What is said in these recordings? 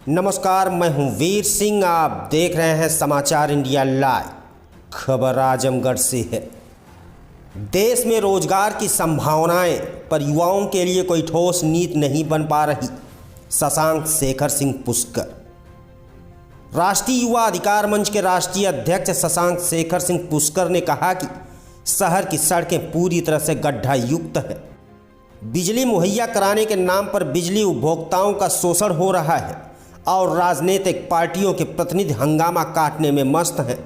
नमस्कार, मैं हूं वीर सिंह। आप देख रहे हैं समाचार इंडिया लाइव। खबर आजमगढ़ से है। देश में रोजगार की संभावनाएं पर युवाओं के लिए कोई ठोस नीति नहीं बन पा रही। शशांक शेखर सिंह पुष्कर। राष्ट्रीय युवा अधिकार मंच के राष्ट्रीय अध्यक्ष शशांक शेखर सिंह पुष्कर ने कहा कि शहर की सड़कें पूरी तरह से गड्ढा युक्त है। बिजली मुहैया कराने के नाम पर बिजली उपभोक्ताओं का शोषण हो रहा है और राजनीतिक पार्टियों के प्रतिनिधि हंगामा काटने में मस्त हैं।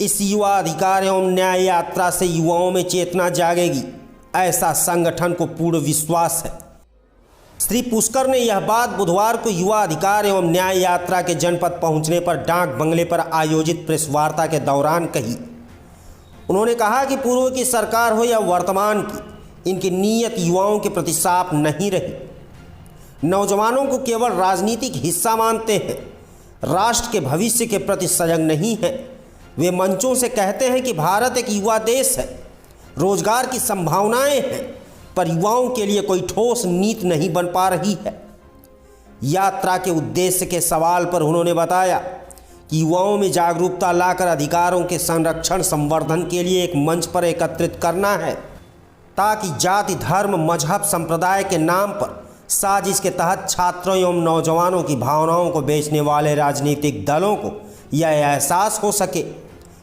इस युवा अधिकार एवं न्याय यात्रा से युवाओं में चेतना जागेगी, ऐसा संगठन को पूर्ण विश्वास है। श्री पुष्कर ने यह बात बुधवार को युवा अधिकार एवं न्याय यात्रा के जनपद पहुंचने पर डाक बंगले पर आयोजित प्रेस वार्ता के दौरान कही। उन्होंने कहा कि पूर्व की सरकार हो या वर्तमान की, इनकी नीयत युवाओं के प्रति साफ नहीं रही। नौजवानों को केवल राजनीतिक हिस्सा मानते हैं, राष्ट्र के भविष्य के प्रति सजग नहीं हैं। वे मंचों से कहते हैं कि भारत एक युवा देश है, रोजगार की संभावनाएं हैं, पर युवाओं के लिए कोई ठोस नीति नहीं बन पा रही है। यात्रा के उद्देश्य के सवाल पर उन्होंने बताया कि युवाओं में जागरूकता लाकर अधिकारों के संरक्षण संवर्धन के लिए एक मंच पर एकत्रित करना है, ताकि जाति, धर्म, मजहब, संप्रदाय के नाम पर साजिश के तहत छात्रों एवं नौजवानों की भावनाओं को बेचने वाले राजनीतिक दलों को यह एहसास हो सके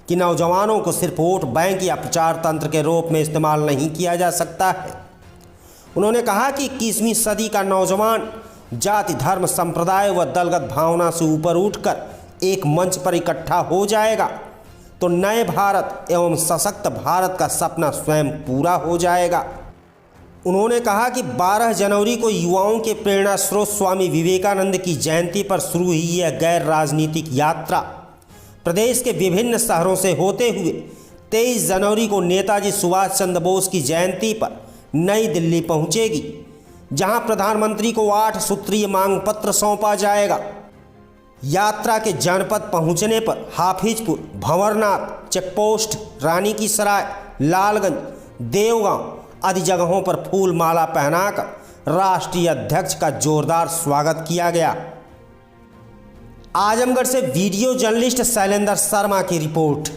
कि नौजवानों को सिर्फ वोट बैंक या प्रचार तंत्र के रूप में इस्तेमाल नहीं किया जा सकता है। उन्होंने कहा कि 21वीं सदी का नौजवान जाति, धर्म, संप्रदाय व दलगत भावना से ऊपर उठकर एक मंच पर इकट्ठा हो जाएगा तो नए भारत एवं सशक्त भारत का सपना स्वयं पूरा हो जाएगा। उन्होंने कहा कि 12 जनवरी को युवाओं के प्रेरणा स्रोत स्वामी विवेकानंद की जयंती पर शुरू हुई यह गैर राजनीतिक यात्रा प्रदेश के विभिन्न शहरों से होते हुए 23 जनवरी को नेताजी सुभाष चंद्र बोस की जयंती पर नई दिल्ली पहुंचेगी, जहां प्रधानमंत्री को 8 सूत्रीय मांग पत्र सौंपा जाएगा। यात्रा के जनपद पहुंचने पर हाफिजपुर, भंवरनाथ चेकपोस्ट, रानी की सराय, लालगंज, देवगांव आदि जगहों पर फूल माला पहनाकर राष्ट्रीय अध्यक्ष का जोरदार स्वागत किया गया। आजमगढ़ से वीडियो जर्नलिस्ट शैलेंद्र शर्मा की रिपोर्ट।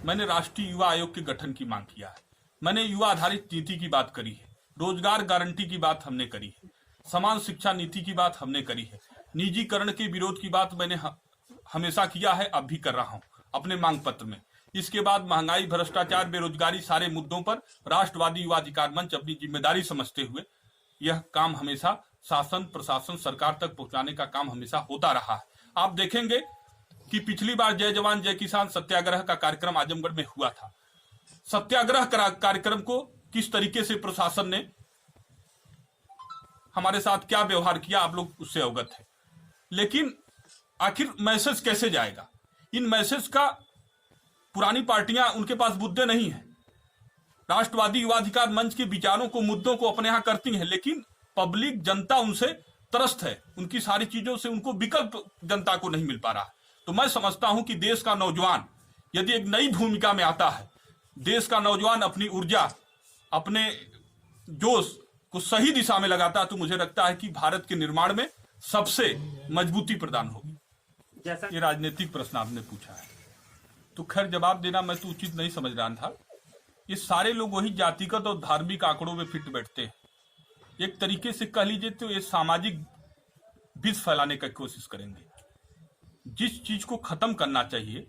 मैंने राष्ट्रीय युवा आयोग के गठन की मांग किया है। मैंने युवा आधारित नीति की बात करी है, रोजगार गारंटी की बात हमने करी है, समान शिक्षा नीति की बात हमने करी है, निजीकरण के विरोध की बात मैंने हमेशा किया है, अब भी कर रहा हूं अपने मांग पत्र में। इसके बाद महंगाई, भ्रष्टाचार, बेरोजगारी, सारे मुद्दों पर राष्ट्रवादी युवा अधिकार मंच अपनी जिम्मेदारी समझते हुए यह काम हमेशा शासन, प्रशासन, सरकार तक पहुंचाने का काम हमेशा होता रहा है। आप देखेंगे कि पिछली बार जय जवान जय किसान सत्याग्रह का कार्यक्रम आजमगढ़ में हुआ था। सत्याग्रह कार्यक्रम को किस तरीके से प्रशासन ने हमारे साथ क्या व्यवहार किया, आप लोग उससे अवगत है। लेकिन आखिर मैसेज कैसे जाएगा? इन मैसेज का पुरानी पार्टियां, उनके पास मुद्दे नहीं है। राष्ट्रवादी युवा अधिकार मंच के विचारों को, मुद्दों को अपने यहां करती है, लेकिन पब्लिक, जनता उनसे त्रस्त है। उनकी सारी चीजों से उनको विकल्प जनता को नहीं मिल पा रहा है। तो मैं समझता हूं कि देश का नौजवान यदि एक नई भूमिका में आता है, देश का नौजवान अपनी ऊर्जा, अपने जोश को सही दिशा में लगाता है, तो मुझे लगता है कि भारत के निर्माण में सबसे मजबूती प्रदान होगी। जैसा ये राजनीतिक प्रश्न आपने पूछा है, तो खैर जवाब देना मैं तो उचित नहीं समझ रहा था। ये सारे लोग वही जातिगत और धार्मिक आंकड़ों में फिट बैठते हैं। एक तरीके से कह लीजिए तो ये सामाजिक विष फैलाने की कोशिश करेंगे। जिस चीज को खत्म करना चाहिए,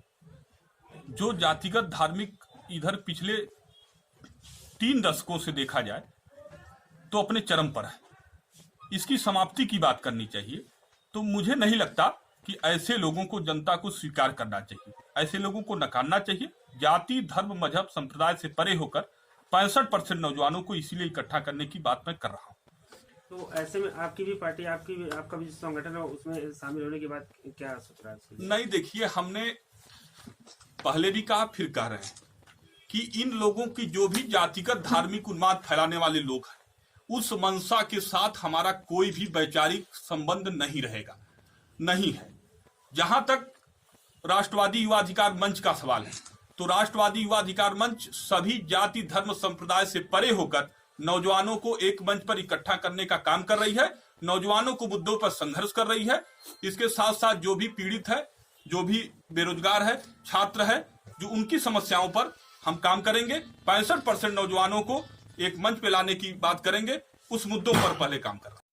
जो जातिगत, धार्मिक इधर पिछले 3 दशकों से देखा जाए तो अपने चरम पर है, इसकी समाप्ति की बात करनी चाहिए। तो मुझे नहीं लगता कि ऐसे लोगों को जनता को स्वीकार करना चाहिए, ऐसे लोगों को नकारना चाहिए। जाति, धर्म, मजहब, संप्रदाय से परे होकर 65% नौजवानों को इसीलिए इकट्ठा करने की बात मैं कर रहा हूँ। तो ऐसे में आपकी भी पार्टी, आपका भी संगठन है, उसमें शामिल होने के बाद क्या सोच रहा है? नहीं, देखिए, हमने पहले भी कहा, फिर कह रहे हैं कि इन लोगों की जो भी जातिगत, धार्मिक उन्माद फैलाने वाले लोग हैं, उस मंशा के साथ हमारा कोई भी वैचारिक संबंध नहीं रहेगा, नहीं है। जहां तक राष्ट्रवादी युवा अधिकार मंच का सवाल है, तो राष्ट्रवादी युवा अधिकार मंच सभी जाति, धर्म, संप्रदाय से परे होकर नौजवानों को एक मंच पर इकट्ठा करने का काम कर रही है, नौजवानों को मुद्दों पर संघर्ष कर रही है। इसके साथ साथ जो भी पीड़ित है, जो भी बेरोजगार है, छात्र है, जो उनकी समस्याओं पर हम काम करेंगे। 65% नौजवानों को एक मंच पे लाने की बात करेंगे, उस मुद्दों पर पहले काम कर रहे हैं।